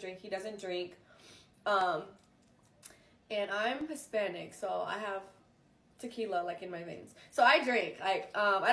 drink. He doesn't drink. Um, and I'm Hispanic, so I have tequila like in my veins. So I drink. I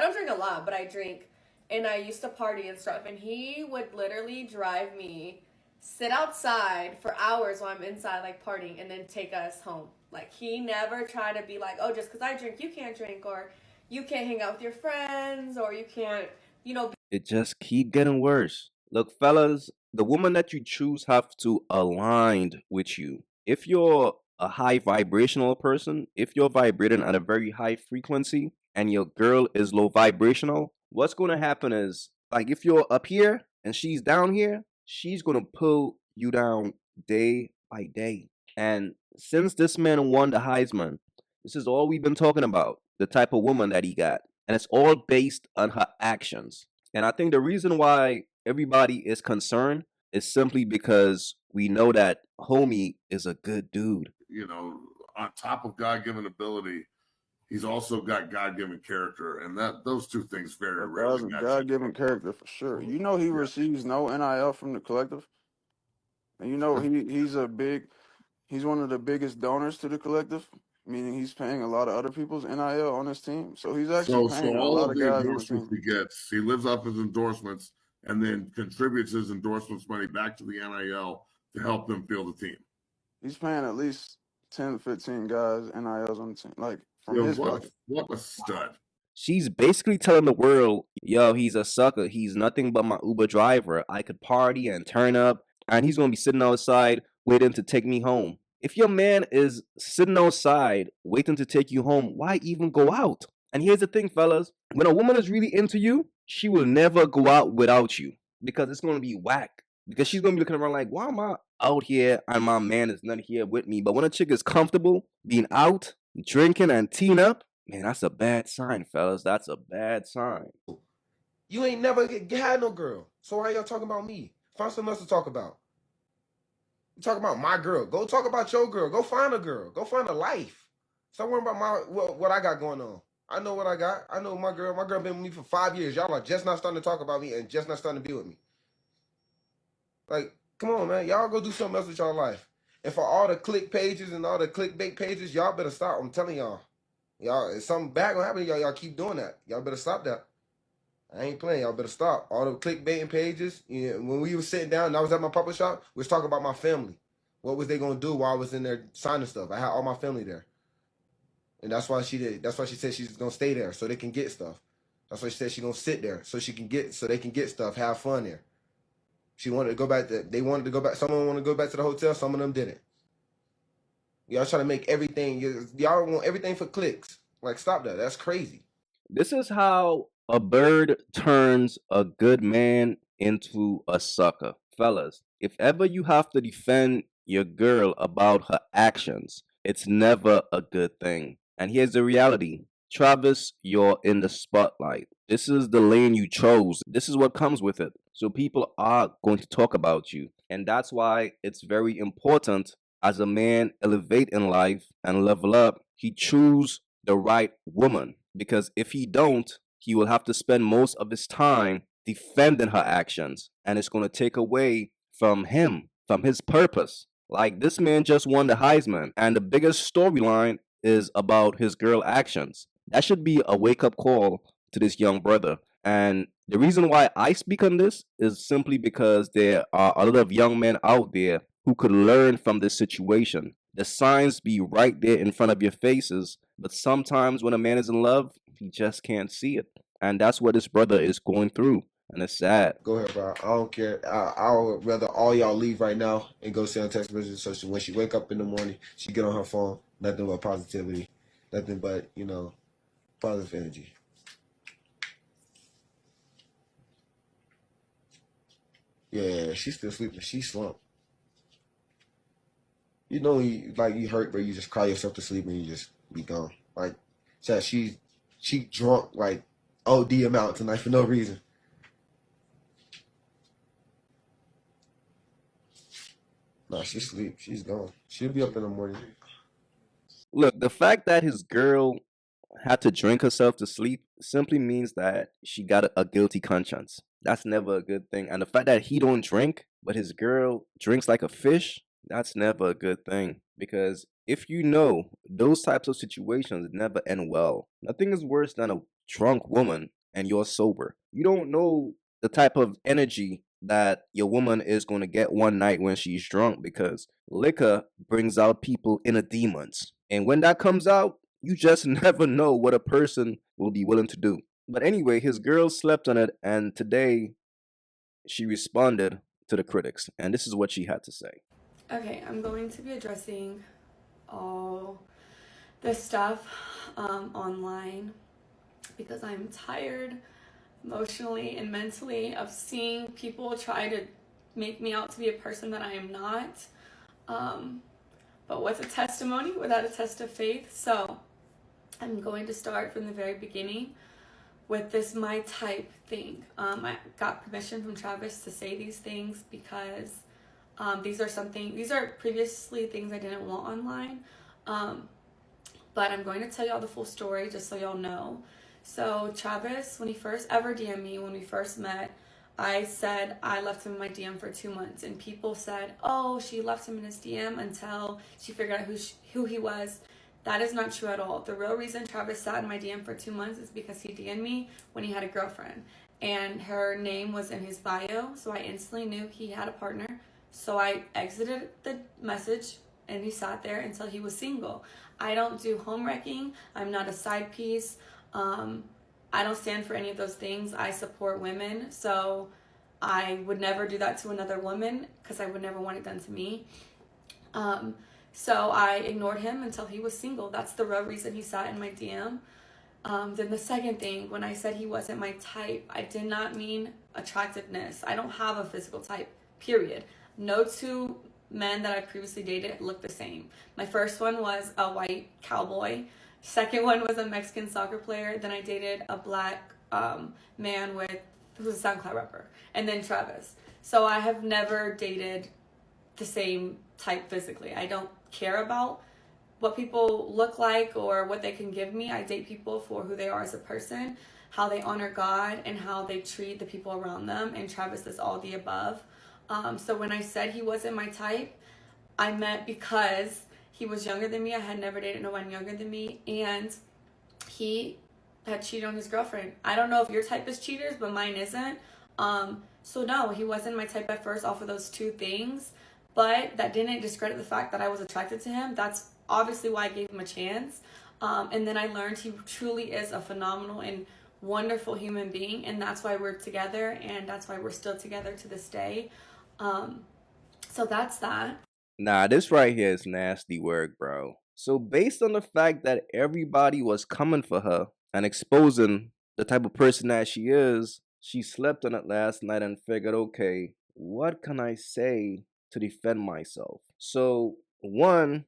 don't drink a lot, but I drink, and I used to party and stuff. And he would literally drive me, sit outside for hours while I'm inside like partying, and then take us home. Like he never tried to be like, oh, just because I drink, you can't drink, or you can't hang out with your friends, or you can't, you know. It just keep getting worse. Look, fellas, the woman that you choose have to align with you. If you're a high vibrational person, if you're vibrating at a very high frequency and your girl is low vibrational, what's going to happen is, like, if you're up here and she's down here, she's going to pull you down day by day. And since this man won the Heisman, this is all we've been talking about, the type of woman that he got. And it's all based on her actions. And I think the reason why everybody is concerned is simply because we know that homie is a good dude. You know, on top of God-given ability, he's also got God-given character, and that those two things very rarely match. God-given character for sure. You know, he receives no NIL from the collective, and you know he's one of the biggest donors to the collective. Meaning he's paying a lot of other people's NIL on his team, so he's actually paying a all lot of of the guys on the endorsements team. he gets, he lives off his endorsements and then contributes his endorsements money back to the NIL to help them field the team. He's paying at least 10, 15 guys NILs on the team, like from Yeah, his pocket. what a stud. She's basically telling the world, yo, he's a sucker. He's nothing but my Uber driver. I could party and turn up, and he's going to be sitting outside waiting to take me home. If your man is sitting outside waiting to take you home, why even go out? And here's the thing, fellas. When a woman is really into you, she will never go out without you because it's going to be whack. Because she's going to be looking around like, why am I out here and my man is not here with me? But when a chick is comfortable being out, drinking and teeing up, man, that's a bad sign, fellas. That's a bad sign. You ain't never had no girl. So why y'all talking about me? Find something else to talk about. You talk about my girl. Go talk about your girl. Go find a girl. Go find a life. Stop worrying about what I got going on. I know what I got. I know my girl. My girl been with me for 5 years. Y'all are just not starting to talk about me and just not starting to be with me. Like, come on, man. Y'all go do something else with y'all life. And for all the click pages and all the clickbait pages, y'all better stop. I'm telling y'all. Y'all, if something bad gonna happen to y'all, y'all keep doing that. Y'all better stop that. I ain't playing. Y'all better stop. All the clickbaiting pages. You know, when we was sitting down and I was at my papa shop, we was talking about my family. What was they gonna do while I was in there signing stuff? I had all my family there. And that's why she did. That's why she said she's gonna stay there so they can get stuff. That's why she said she's gonna sit there so they can get stuff, have fun there. She wanted to go back they wanted to go back. Some of them want to go back to the hotel, some of them didn't. Y'all trying to make everything, y'all want everything for clicks. Like, stop that. That's crazy. This is how a bird turns a good man into a sucker. Fellas, if ever you have to defend your girl about her actions, it's never a good thing. And here's the reality. Travis, you're in the spotlight. This is the lane you chose. This is what comes with it. So people are going to talk about you. And that's why it's very important as a man elevate in life and level up, he choose the right woman. Because if he don't, he will have to spend most of his time defending her actions. And it's going to take away from him, from his purpose. Like this man just won the Heisman, and the biggest storyline is about his girl actions. That should be a wake up call to this young brother. And the reason why I speak on this is simply because there are a lot of young men out there who could learn from this situation. The signs be right there in front of your faces, but sometimes when a man is in love, he just can't see it. And that's what this brother is going through. And it's sad. Go ahead, bro. I don't care. I would rather all y'all leave right now and go sit on text messages so when she wake up in the morning, she get on her phone, nothing but positivity, nothing but, positive energy. Yeah, she's still sleeping. She slumped. You know, you hurt, but you just cry yourself to sleep and you just be gone. Like, so she drunk like OD amount tonight for no reason. Nah, she sleep. She's gone. She'll be up in the morning. Look, the fact that his girl had to drink herself to sleep simply means that she got a guilty conscience. That's never a good thing. And the fact that he don't drink, but his girl drinks like a fish, that's never a good thing. Because if you know, those types of situations never end well. Nothing is worse than a drunk woman and you're sober. You don't know the type of energy that your woman is going to get one night when she's drunk, because liquor brings out people inner demons. And when that comes out, you just never know what a person will be willing to do. But anyway, his girl slept on it, and today she responded to the critics, and this is what she had to say. Okay, I'm going to be addressing all this stuff online because I'm tired emotionally and mentally of seeing people try to make me out to be a person that I am not. But what's a testimony without a test of faith? So I'm going to start from the very beginning with this my type thing. I got permission from Travis to say these things because these are previously things I didn't want online. But I'm going to tell y'all the full story just so y'all know. So Travis, when he first ever DM'd me, when we first met, I said I left him in my DM for 2 months, and people said, oh, she left him in his DM until she figured out who he was. That is not true at all. The real reason Travis sat in my DM for 2 months is because he DM'd me when he had a girlfriend, and her name was in his bio, so I instantly knew he had a partner. So I exited the message, and he sat there until he was single. I don't do home wrecking. I'm not a side piece. I don't stand for any of those things. I support women, so I would never do that to another woman because I would never want it done to me. So I ignored him until he was single. That's the real reason he sat in my DM. Then the second thing, when I said he wasn't my type, I did not mean attractiveness. I don't have a physical type, period. No two men that I previously dated looked the same. My first one was a white cowboy. Second one was a Mexican soccer player. Then I dated a black man who was a SoundCloud rapper. And then Travis. So I have never dated the same type physically. I don't care about what people look like or what they can give me. I date people for who they are as a person, how they honor God, and how they treat the people around them. And Travis is all the above. So when I said he wasn't my type, I meant because he was younger than me. I had never dated no one younger than me, and he had cheated on his girlfriend. I don't know if your type is cheaters, but mine isn't. So no, he wasn't my type at first off of those two things, but that didn't discredit the fact that I was attracted to him. That's obviously why I gave him a chance. And then I learned he truly is a phenomenal and wonderful human being, and that's why we're together, and that's why we're still together to this day. So that's that. Nah, this right here is nasty work, bro. So based on the fact that everybody was coming for her and exposing the type of person that she is, she slept on it last night and figured, okay, what can I say to defend myself? So, one,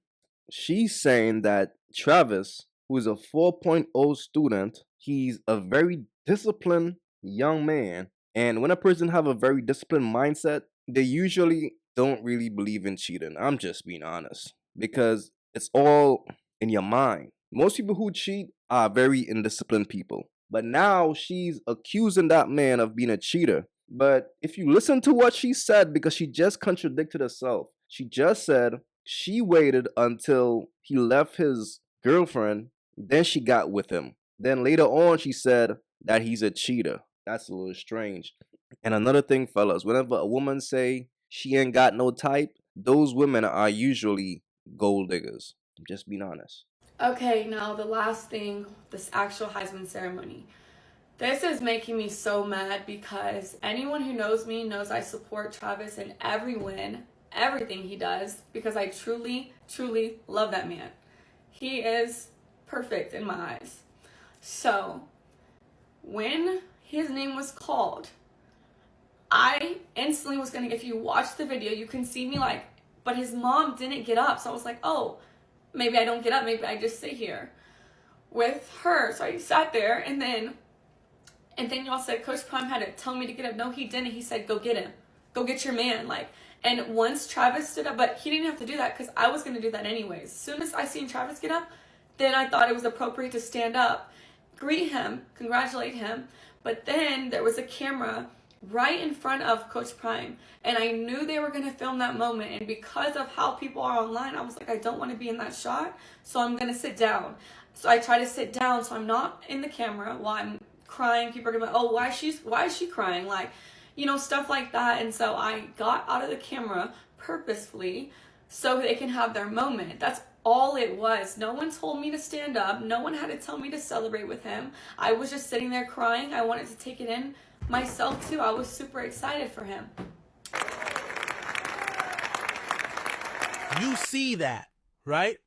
she's saying that Travis, who is a 4.0 student, he's a very disciplined young man. And when a person have a very disciplined mindset, they usually don't really believe in cheating. I'm just being honest, because it's all in your mind. Most people who cheat are very indisciplined people. But now she's accusing that man of being a cheater. But if you listen to what she said, because she just contradicted herself, she just said she waited until he left his girlfriend, then she got with him. Then later on, she said that he's a cheater. That's a little strange. And another thing, fellas, whenever a woman say she ain't got no type, those women are usually gold diggers. I'm just being honest. Okay, now the last thing, this actual Heisman ceremony. This is making me so mad because anyone who knows me knows I support Travis in every win, everything he does, because I truly, truly love that man. He is perfect in my eyes. So, when his name was called, I instantly was gonna, if you watch the video, you can see me like, but his mom didn't get up. So I was like, oh, maybe I don't get up. Maybe I just sit here with her. So I sat there, and then y'all said Coach Prime had to tell me to get up. No, he didn't. He said, go get him. Go get your man. And once Travis stood up, but he didn't have to do that because I was going to do that anyways. As soon as I seen Travis get up, then I thought it was appropriate to stand up, greet him, congratulate him. But then there was a camera right in front of Coach Prime. And I knew they were going to film that moment. And because of how people are online, I was like, I don't want to be in that shot. So I'm going to sit down. So I try to sit down so I'm not in the camera while I'm crying. People are going to be like, oh, why is she crying? Like, you know, stuff like that. And so I got out of the camera purposefully so they can have their moment. That's all it was. No one told me to stand up. No one had to tell me to celebrate with him. I was just sitting there crying. I wanted to take it in myself too. I was super excited for him. You see that, right?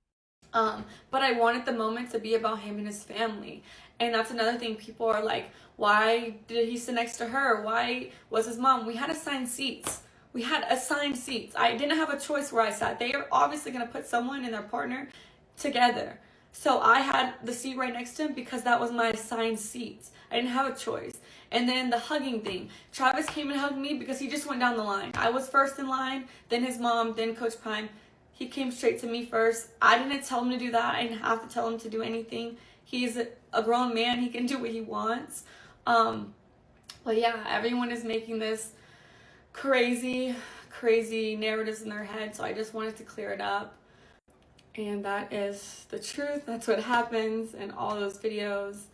But I wanted the moment to be about him and his family. And that's another thing. People are like, why did he sit next to her? Why was his mom? We had assigned seats. I didn't have a choice where I sat. They are obviously going to put someone and their partner together. So I had the seat right next to him because that was my assigned seats. I didn't have a choice. And then the hugging thing. Travis came and hugged me because he just went down the line. I was first in line, then his mom, then Coach Prime. He came straight to me first. I didn't tell him to do that. I didn't have to tell him to do anything. He's a grown man. He can do what he wants. But yeah, everyone is making this crazy narratives in their head. So I just wanted to clear it up. And that is the truth. That's what happens in all those videos.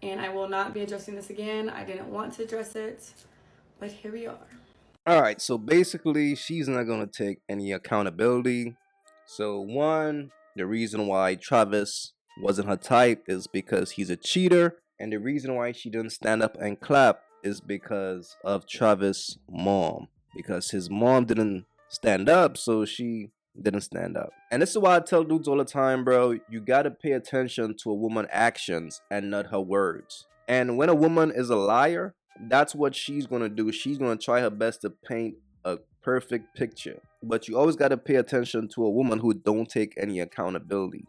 And I will not be addressing this again. I didn't want to address it, but here we are. All right, so basically, she's not going to take any accountability. So, one, the reason why Travis wasn't her type is because he's a cheater. And the reason why she didn't stand up and clap is because of Travis' mom. Because his mom didn't stand up, so she didn't stand up. And this is why I tell dudes all the time, bro, you gotta pay attention to a woman's actions and not her words. And when a woman is a liar, that's what she's gonna do. She's gonna try her best to paint a perfect picture. But you always gotta pay attention to a woman who don't take any accountability.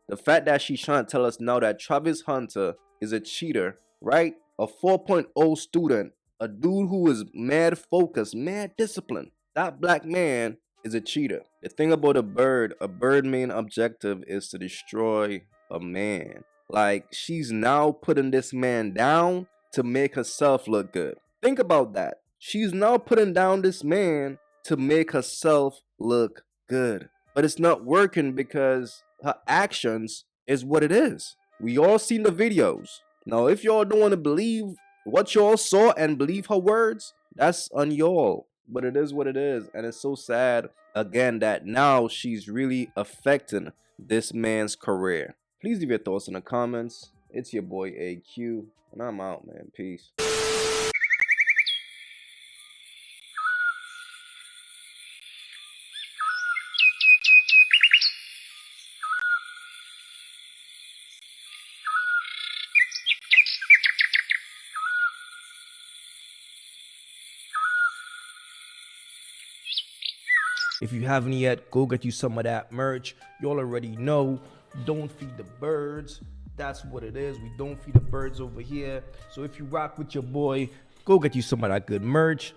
The fact that she's trying to tell us now that Travis Hunter is a cheater, right? A 4.0 student, a dude who is mad focused, mad disciplined. That black man is a cheater. The thing about a bird main objective is to destroy a man. Like, she's now putting this man down to make herself look good. Think about that. She's now putting down this man to make herself look good. But it's not working because her actions is what it is. We all seen the videos. Now, if y'all don't want to believe what y'all saw and believe her words, that's on y'all. But it is what it is. And it's so sad, again, that now she's really affecting this man's career. Please leave your thoughts in the comments. It's your boy AyeQ, and I'm out, man. Peace. If you haven't yet, go get you some of that merch. Y'all already know, don't feed the birds. That's what it is. We don't feed the birds over here. So if you rock with your boy, go get you some of that good merch.